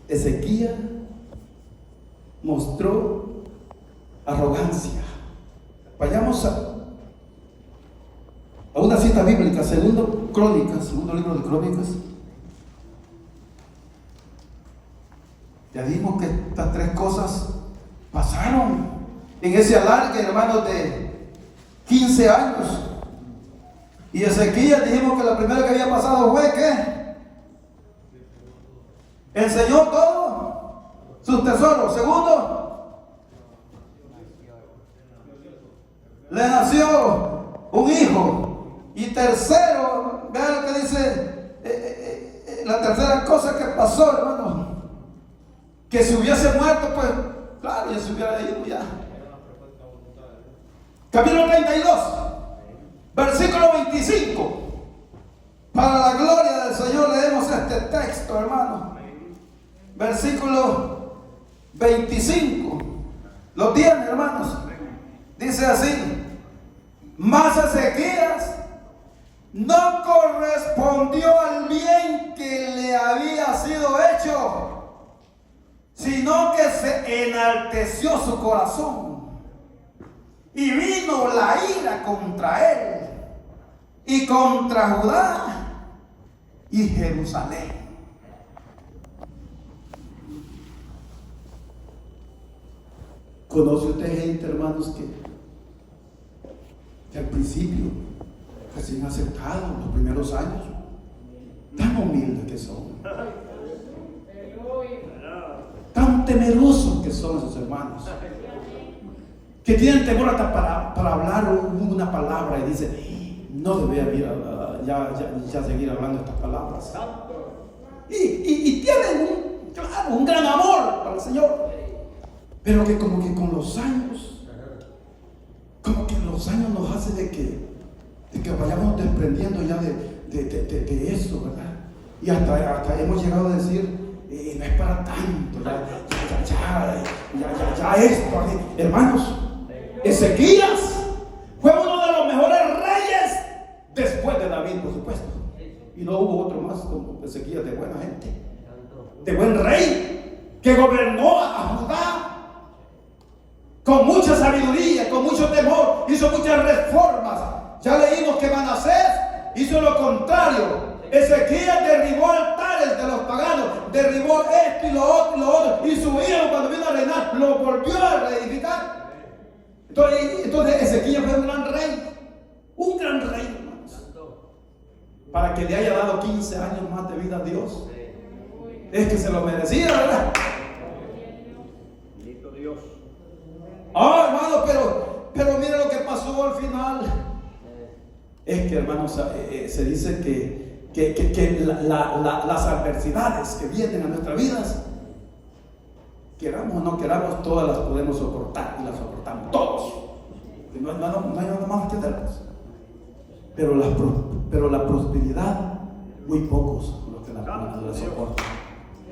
Ezequías mostró arrogancia. Vayamos a una cita bíblica, segundo libro de Crónicas. Ya dijimos que estas tres cosas pasaron en ese alargue, hermanos, de 15 años. Y Ezequías dijimos que la primera que había pasado fue ¿qué? Enseñó todo sus tesoros. Segundo, le nació un hijo. Y tercero, vean lo que dice la tercera cosa que pasó, hermano, que si hubiese muerto, pues claro, ya se hubiera ido ya. Capítulo 32, versículo 25. Para la gloria del Señor leemos este texto, hermano. Versículo 25. ¿Lo tienen, hermanos? Dice así: mas Ezequías no correspondió al bien que le había sido hecho, sino que se enalteció su corazón, y vino la ira contra él y contra Judá y Jerusalén. ¿Conoce usted gente, hermanos, que al principio, recién aceptados, los primeros años, tan humildes que son, tan temerosos que son esos hermanos, que tienen temor hasta para hablar una palabra y dicen: no debería ya seguir hablando estas palabras? Y tienen un gran amor para el Señor, pero que como que con los años, nos hace de que vayamos desprendiendo ya de eso, ¿verdad? Y hasta hemos llegado a decir: no es para tanto, ya esto, hermanos. Ezequías fue uno Y no hubo otro más como Ezequías, de buena gente, de buen rey, que gobernó a Judá con mucha sabiduría, con mucho temor, hizo muchas reformas. Ya leímos que Manasés hizo lo contrario. Ezequías derribó altares de los paganos, derribó esto y lo otro, y su hijo, cuando vino a reinar, lo volvió a reedificar. Entonces Ezequías fue un gran rey, hermanos, para que le haya dado 15 años más de vida a Dios. Es que se lo merecía, ¿verdad? Bendito Dios. Hermano, pero mire lo que pasó al final. Es que, hermanos, se dice que las adversidades que vienen a nuestras vidas, queramos o no queramos, todas las podemos soportar, y las soportamos todos. No hay nada más que hacerlas. Pero la prosperidad, muy pocos son los que la soportan.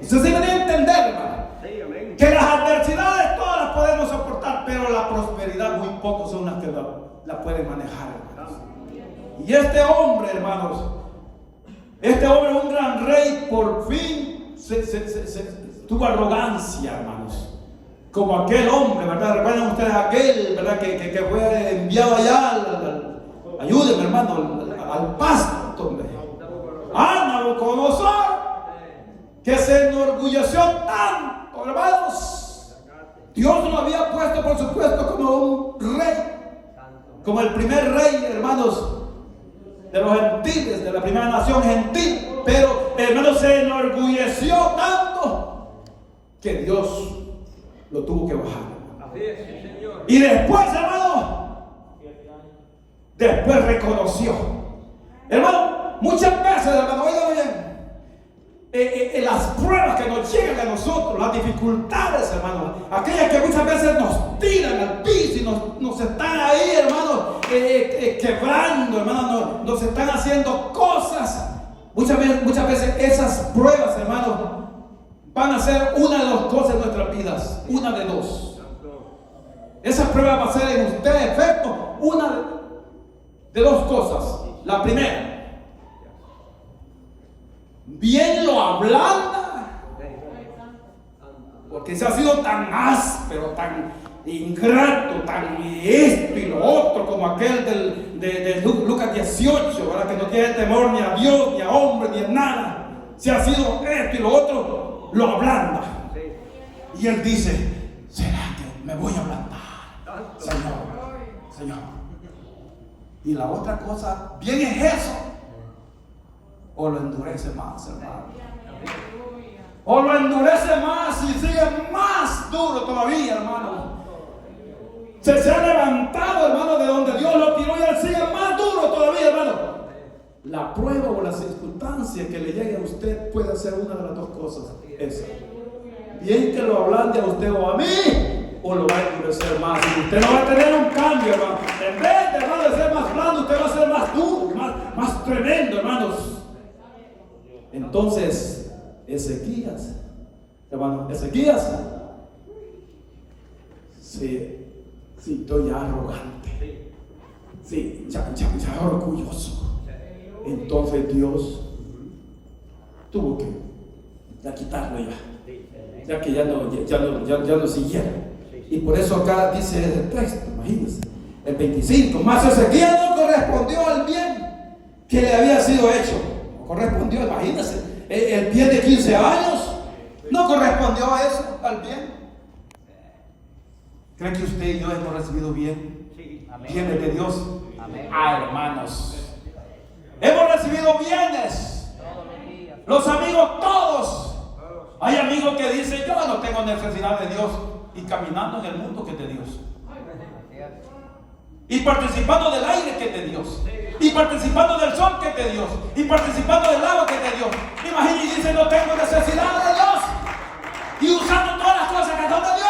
Usted se debe entender, hermano, que las adversidades todas las podemos soportar, pero la prosperidad muy pocos son las que la pueden manejar, hermanos. Y este hombre, hermanos, un gran rey, por fin tuvo arrogancia, hermanos, como aquel hombre, ¿verdad? Recuerdan ustedes aquel, ¿verdad? Que fue enviado allá ayúdenme, hermano, al pasto, hombre, Nabucodonosor, que se enorgulleció tanto, hermanos. Dios lo había puesto, por supuesto, como un rey, como el primer rey, hermanos, de los gentiles, de la primera nación gentil. Pero, hermanos, se enorgulleció tanto que Dios lo tuvo que bajar. Así es, sí, Señor. Y después, hermano, después reconoció. Hermano, muchas veces, hermano, oigan bien, las pruebas que nos llegan a nosotros, las dificultades, hermano, aquellas que muchas veces nos tiran al piso y nos están ahí, hermano, quebrando, hermano, nos están haciendo cosas. Muchas veces esas pruebas, hermano, van a ser una de las cosas en nuestras vidas, una de dos. Esa prueba va a ser en usted, efecto, una de dos cosas. La primera, bien lo ablanda, porque se ha sido tan áspero, tan ingrato, tan esto y lo otro, como aquel de Lucas 18, ¿verdad? Que no tiene temor ni a Dios, ni a hombre, ni a nada. Se ha sido esto y lo otro, lo ablanda. Y él dice: ¿será que me voy a ablandar, Señor? Y la otra cosa, bien es eso, o lo endurece más, hermano. O lo endurece más y sigue más duro todavía, hermano. Se ha levantado, hermano, de donde Dios lo tiró, y él sigue más duro todavía, hermano. La prueba o la circunstancia que le llegue a usted puede ser una de las dos cosas. Esa. Bien que lo ablande a usted o a mí, o lo va a endurecer más. Y usted no va a tener un cambio, hermano. En vez de, hermano, de ser más blando, usted va a ser más duro, más tremendo, hermanos. Entonces, Ezequías se sintió ya arrogante, sí, ya orgulloso. Entonces Dios tuvo que quitarlo ya que ya no siguiera. Y por eso acá dice el texto, imagínense, el 25: mas Ezequías no correspondió al bien que le había sido hecho. No correspondió, imagínense, el bien de 15 años no correspondió a eso, al bien. ¿Creen que usted y yo hemos recibido bien? Sí, amén. Bienes de Dios. Amén. Hermanos, hemos recibido bienes. Todos los días. Los amigos todos. Hay amigos que dicen: yo no tengo necesidad de Dios, y caminando en el mundo que es de Dios, y participando del aire que es de Dios, y participando del sol que es de Dios, y participando del agua que es de Dios. Imagínense, y dicen: no tengo necesidad de Dios, y usando todas las cosas que son de Dios.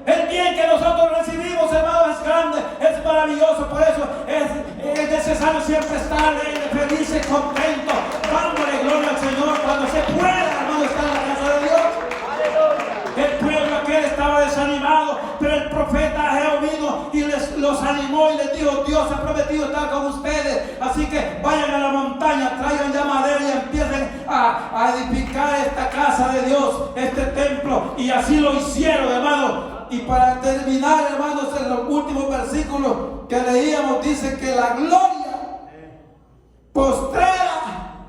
El bien que nosotros recibimos, hermano, es grande, es maravilloso. Por eso es necesario siempre estar alegre, feliz y contento, dándole gloria al Señor cuando se pueda, hermano, estar en la casa de Dios. El pueblo aquel estaba desanimado, pero el profeta Ageo vino y les los animó y les dijo: Dios ha prometido estar con ustedes, así que vayan a la montaña, traigan ya madera y empiecen a edificar esta casa de Dios, este templo. Y así lo hicieron, hermano. Y para terminar, hermanos, en los últimos versículos que leíamos, dice que la gloria postrera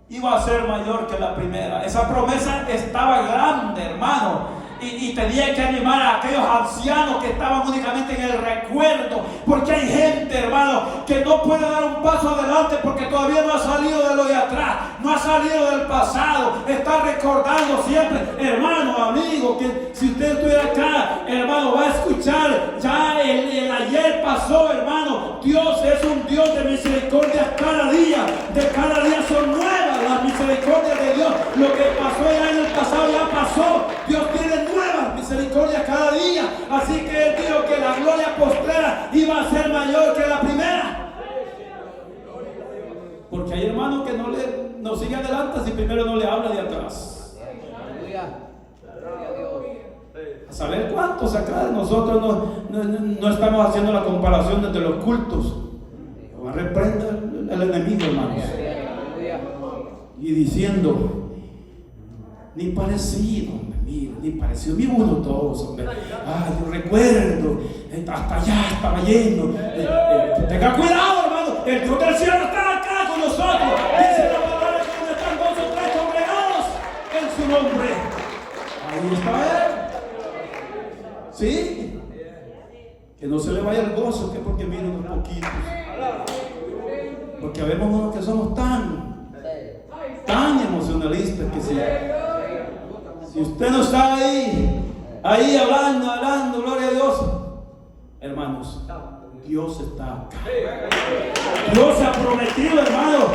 iba a ser mayor que la primera. Esa promesa estaba grande, hermano. Y tenía que animar a aquellos ancianos que estaban únicamente en el recuerdo, porque hay gente, hermano, que no puede dar un paso adelante porque todavía no ha salido de lo de atrás, no ha salido del pasado, está recordando siempre. Hermano, amigo, que si usted estuviera acá, hermano, va a escuchar, ya el ayer pasó, hermano. Dios es un Dios de misericordia cada día, de cada día son nuevas las misericordias de Dios. Lo que pasó ya en el pasado ya pasó. Dios tiene nuevas misericordias cada día. Así que Él dijo que la gloria postrera iba a ser mayor que la primera. Porque hay hermanos que no sigue adelante si primero no le habla de atrás. Aleluya. Gloria a Dios. A saber cuántos acá de nosotros no estamos haciendo la comparación entre los cultos. Reprenda al enemigo, hermanos. Aleluya. Y diciendo: ni parecido, mira, ni parecido, mira uno todos, hombre. Yo recuerdo, hasta allá estaba lleno. Tenga cuidado, hermano, el Dios del cielo está acá con nosotros. Dice la palabra que donde están 2 o 3 congregados en su nombre, ahí está Él. Sí, que no se le vaya el gozo, que porque miren unos poquitos. Porque vemos unos que somos tan emocionalistas que si usted no está ahí hablando, gloria a Dios, hermanos, Dios está acá. Dios ha prometido, hermano,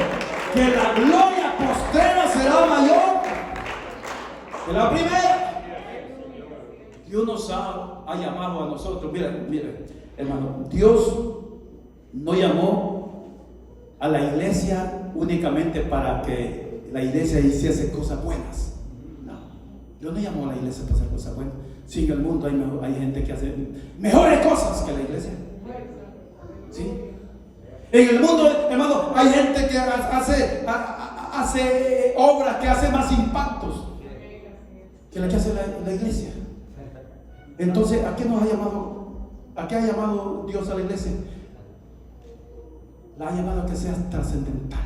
que la gloria postrera será mayor que la primera. Dios nos ha llamado a nosotros. Mira, hermano, Dios no llamó a la iglesia únicamente para que la iglesia hiciese cosas buenas. No, Dios no llamó a la iglesia para hacer cosas buenas. Sí, en el mundo hay gente que hace mejores cosas que la iglesia. Sí. En el mundo, hermano, hay gente que hace obras que hacen más impactos que la que hace la iglesia. Entonces, ¿a qué nos ha llamado? ¿A qué ha llamado Dios a la iglesia? La ha llamado a que sea trascendental.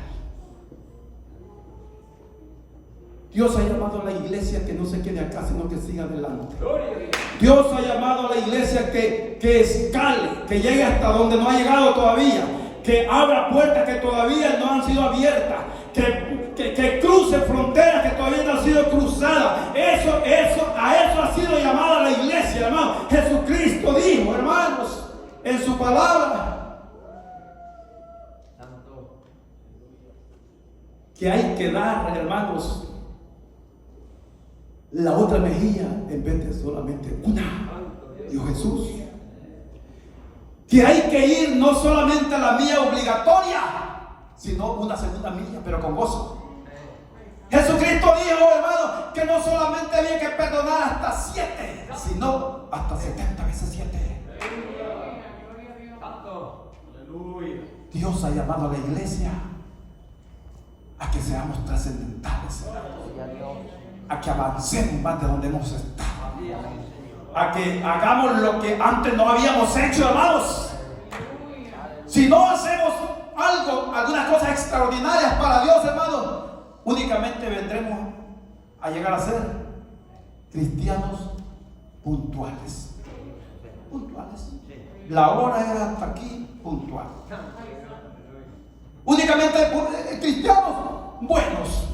Dios ha llamado a la iglesia que no se quede acá, sino que siga adelante. Dios ha llamado a la iglesia que escale, que llegue hasta donde no ha llegado todavía, que abra puertas que todavía no han sido abiertas, que cruce fronteras que todavía no han sido cruzadas. A eso ha sido llamada la iglesia, hermano. Jesucristo dijo, hermanos, en su palabra, que hay que dar, hermanos, la otra mejilla en vez de solamente una. Dijo Jesús. Que hay que ir no solamente a la milla obligatoria, sino una segunda milla, pero con gozo. Jesucristo dijo, hermano, que no solamente había que perdonar hasta 7, sino hasta 70 veces 7. Dios ha llamado a la iglesia a que seamos trascendentales, a que avancemos más de donde hemos estado, a que hagamos lo que antes no habíamos hecho, hermanos. Si no hacemos algunas cosas extraordinarias para Dios, hermanos, únicamente vendremos a llegar a ser cristianos puntuales. La hora era hasta aquí, puntual. Únicamente cristianos buenos.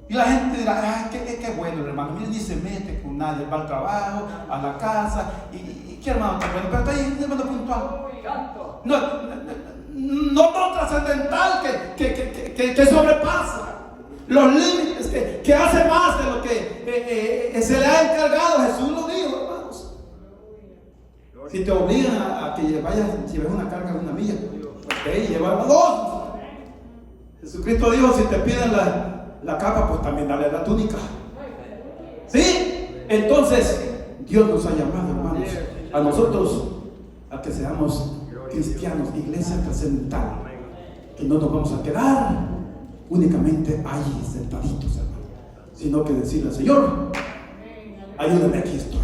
Y la gente dirá, qué bueno el hermano, mire, ni se mete con nadie, va al trabajo, a la casa, y qué hermano tan bueno, pero está ahí, hermano puntual. No trascendental, que sobrepasa los límites, que hace más de lo que se le ha encargado. Jesús lo dijo, hermanos. Si te obligan a que vayas, lleves una carga de una milla, ok, lleva 2. Jesucristo dijo, si te piden la capa, pues también dale la túnica. ¿Sí? Entonces, Dios nos ha llamado, hermanos, a nosotros a que seamos cristianos, iglesia trascendental, que no nos vamos a quedar únicamente ahí sentaditos, hermano, sino que decirle al Señor, ayúdame, aquí estoy.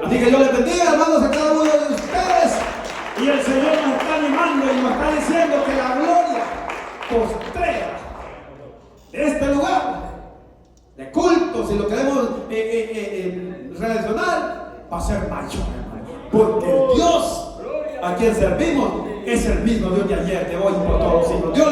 Así que yo les bendiga, hermanos, a cada uno de ustedes. Y el Señor nos está animando y nos está diciendo que la gloria postrera de este lugar de culto, si lo queremos relacionar, va a ser mayor, hermano. Porque el Dios a quien servimos es el mismo Dios de ayer, de hoy y por todos los siglos. Dios